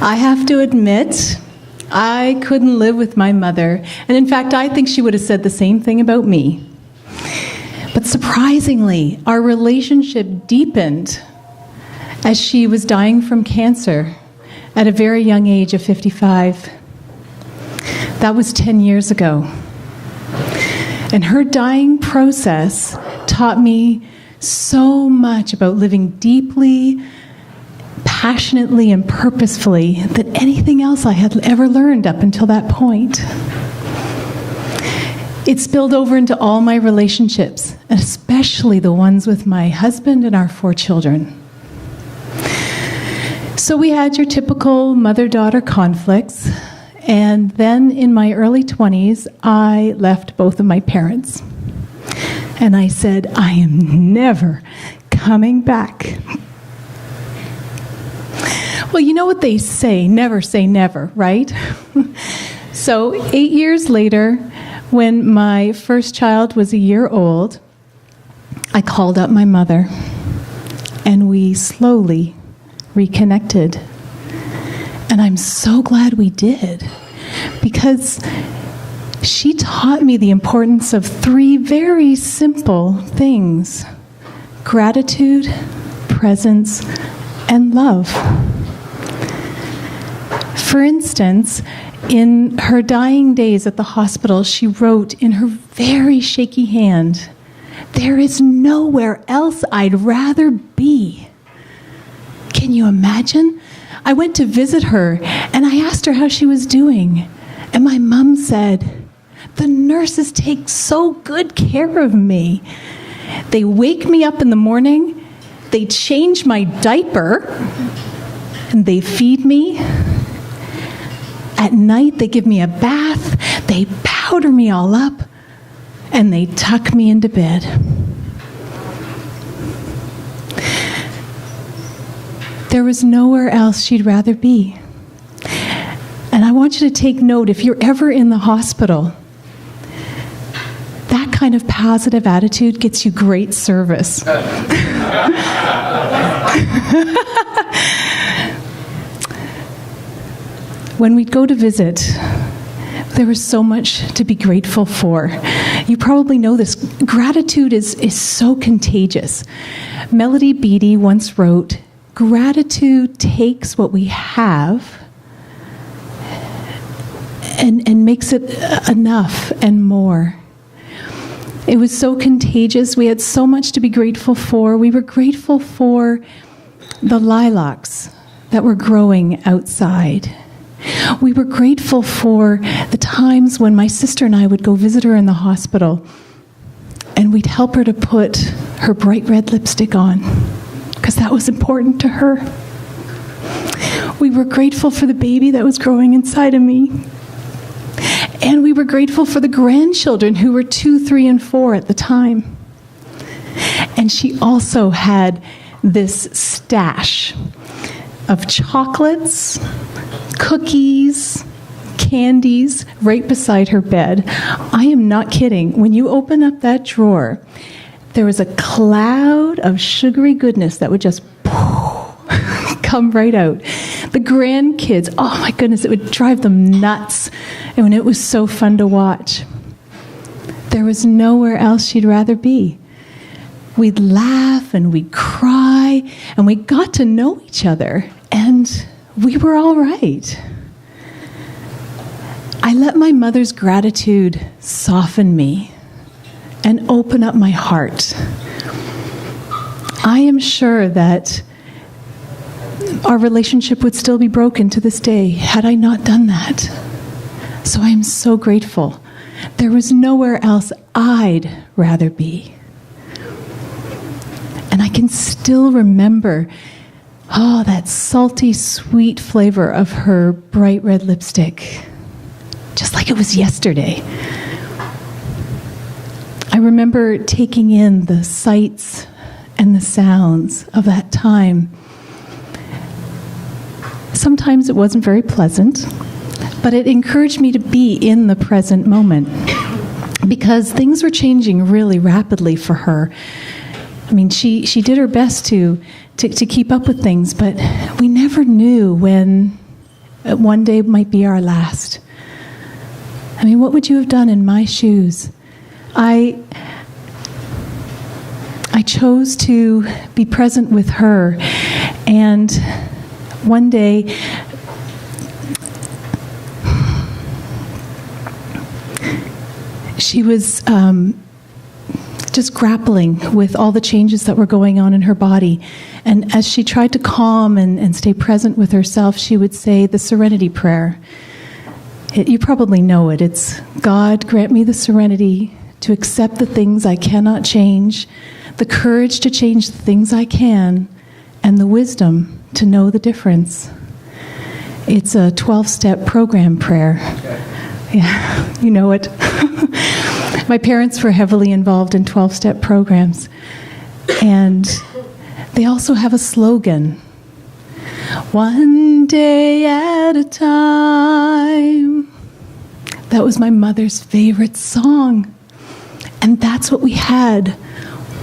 I have to admit, I couldn't live with my mother, and in fact, I think she would have said the same thing about me. But surprisingly, our relationship deepened as she was dying from cancer at a very young age of 55. That was 10 years ago. And her dying process taught me so much about living deeply, passionately, and purposefully than anything else I had ever learned up until that point. It spilled over into all my relationships, and especially the ones with my husband and our 4 children. So we had your typical mother-daughter conflicts, and then in my early 20s, I left both of my parents. And I said, I am never coming back. Well, you know what they say never, right? So 8 years later, when my first child was a year old, I called up my mother, and we slowly reconnected. And I'm so glad we did, because she taught me the importance of 3 very simple things: gratitude, presence, and love. For instance, in her dying days at the hospital, she wrote in her very shaky hand, "There is nowhere else I'd rather be." Can you imagine? I went to visit her, and I asked her how she was doing. And my mom said, "The nurses take so good care of me. They wake me up in the morning, they change my diaper, and they feed me. At night, they give me a bath, they powder me all up, and they tuck me into bed." There was nowhere else she'd rather be. And I want you to take note, if you're ever in the hospital, that kind of positive attitude gets you great service. When we'd go to visit, there was so much to be grateful for. You probably know this. Gratitude is so contagious. Melody Beattie once wrote, "Gratitude takes what we have and makes it enough and more." It was so contagious. We had so much to be grateful for. We were grateful for the lilacs that were growing outside. We were grateful for the times when my sister and I would go visit her in the hospital, and we'd help her to put her bright red lipstick on, because that was important to her. We were grateful for the baby that was growing inside of me. And we were grateful for the grandchildren who were 2, 3, and 4 at the time. And she also had this stash of chocolates, cookies, candies right beside her bed. I am not kidding. When you open up that drawer, there was a cloud of sugary goodness that would just come right out. The grandkids, oh my goodness, it would drive them nuts. And it was so fun to watch. There was nowhere else she'd rather be. We'd laugh and we'd cry, and we got to know each other, and we were all right. I let my mother's gratitude soften me and open up my heart. I am sure that our relationship would still be broken to this day had I not done that. So I am so grateful. There was nowhere else I'd rather be. And I can still remember, that salty, sweet flavor of her bright red lipstick, just like it was yesterday. I remember taking in the sights and the sounds of that time. Sometimes it wasn't very pleasant, but it encouraged me to be in the present moment, because things were changing really rapidly for her. I mean, she did her best to keep up with things, but we never knew when one day might be our last. I mean, what would you have done in my shoes? I chose to be present with her, and one day she was just grappling with all the changes that were going on in her body. And as she tried to calm and stay present with herself, she would say the Serenity Prayer. You probably know it. It's, God, grant me the serenity to accept the things I cannot change, the courage to change the things I can, and the wisdom to know the difference. It's a 12-step program prayer. Yeah, you know it. My parents were heavily involved in 12-step programs. And they also have a slogan. One day at a time. That was my mother's favorite song. And that's what we had.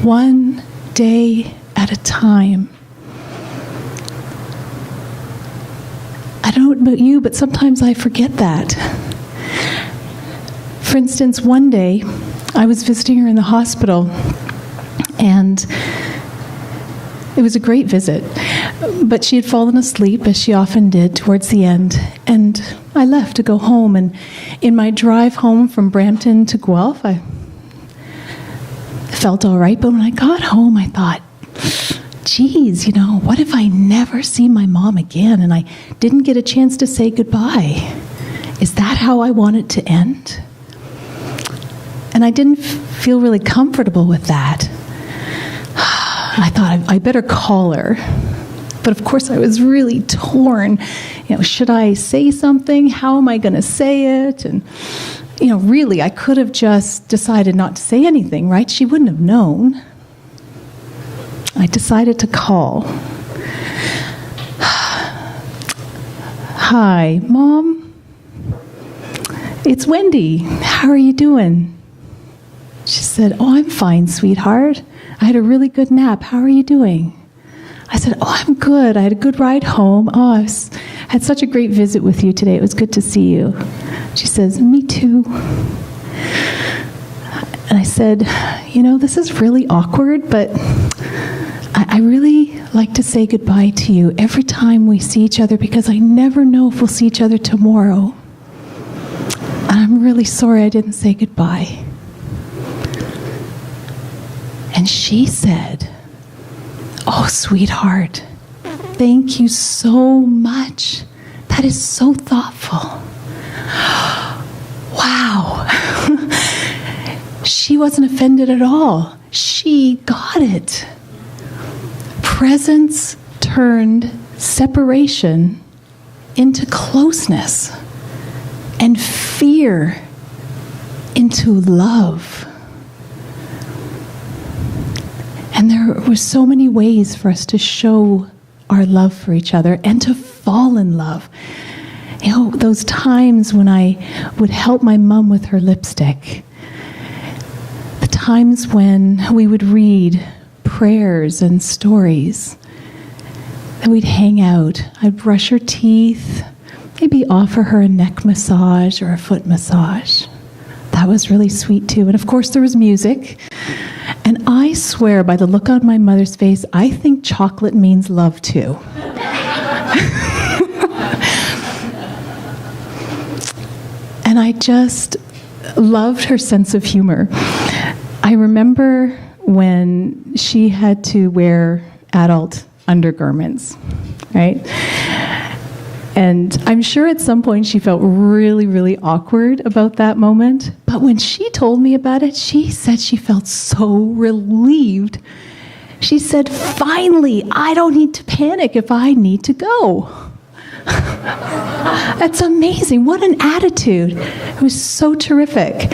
One day at a time. I don't know about you, but sometimes I forget that. For instance, one day I was visiting her in the hospital, and it was a great visit, but she had fallen asleep, as she often did, towards the end, and I left to go home. And in my drive home from Brampton to Guelph, I felt all right, but when I got home, I thought, geez, what if I never see my mom again and I didn't get a chance to say goodbye? Is that how I want it to end? And I didn't feel really comfortable with that. I thought I better call her. But of course I was really torn. Should I say something? How am I going to say it? And, really, I could have just decided not to say anything, right? She wouldn't have known. I decided to call. Hi, Mom. It's Wendy. How are you doing? She said, oh, I'm fine, sweetheart. I had a really good nap. How are you doing? I said, oh, I'm good. I had a good ride home. Oh, I had such a great visit with you today. It was good to see you. She says, me too. And I said, this is really awkward, but I really like to say goodbye to you every time we see each other, because I never know if we'll see each other tomorrow. And I'm really sorry I didn't say goodbye. And she said, oh, sweetheart, thank you so much. That is so thoughtful. Wow. She wasn't offended at all. She got it. Presence turned separation into closeness, and fear into love. And there were so many ways for us to show our love for each other and to fall in love. Those times when I would help my mom with her lipstick, the times when we would read prayers and stories, and we'd hang out. I'd brush her teeth, maybe offer her a neck massage or a foot massage. That was really sweet too. And of course there was music. And I swear by the look on my mother's face, I think chocolate means love too. And I just loved her sense of humor. I remember when she had to wear adult undergarments, right? And I'm sure at some point she felt really, really awkward about that moment. But when she told me about it, she said she felt so relieved. She said, finally, I don't need to panic if I need to go. That's amazing. What an attitude. It was so terrific.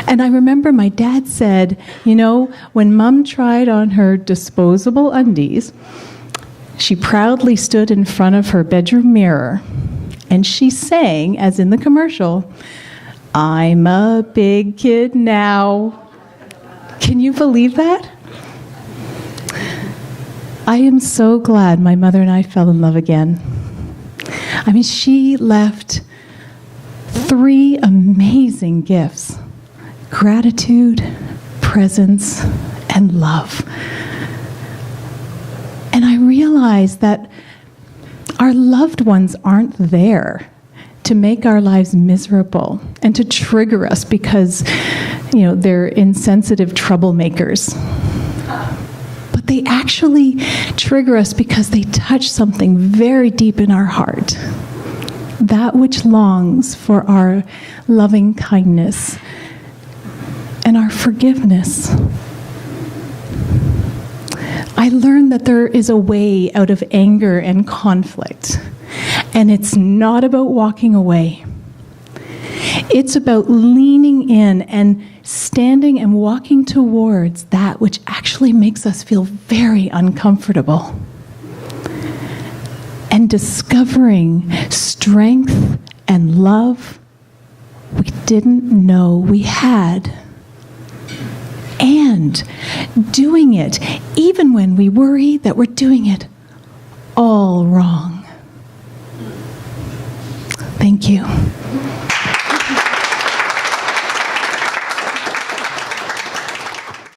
And I remember my dad said, when Mom tried on her disposable undies, she proudly stood in front of her bedroom mirror, and she sang, as in the commercial, I'm a big kid now. Can you believe that? I am so glad my mother and I fell in love again. I mean, she left 3 amazing gifts: gratitude, presence, and love. And I realized that our loved ones aren't there to make our lives miserable and to trigger us because, they're insensitive troublemakers. But they actually trigger us because they touch something very deep in our heart, that which longs for our loving kindness and our forgiveness. I learned that there is a way out of anger and conflict, and it's not about walking away. It's about leaning in and standing and walking towards that which actually makes us feel very uncomfortable, and discovering strength and love we didn't know we had. And doing it even when we worry that we're doing it all wrong. Thank you.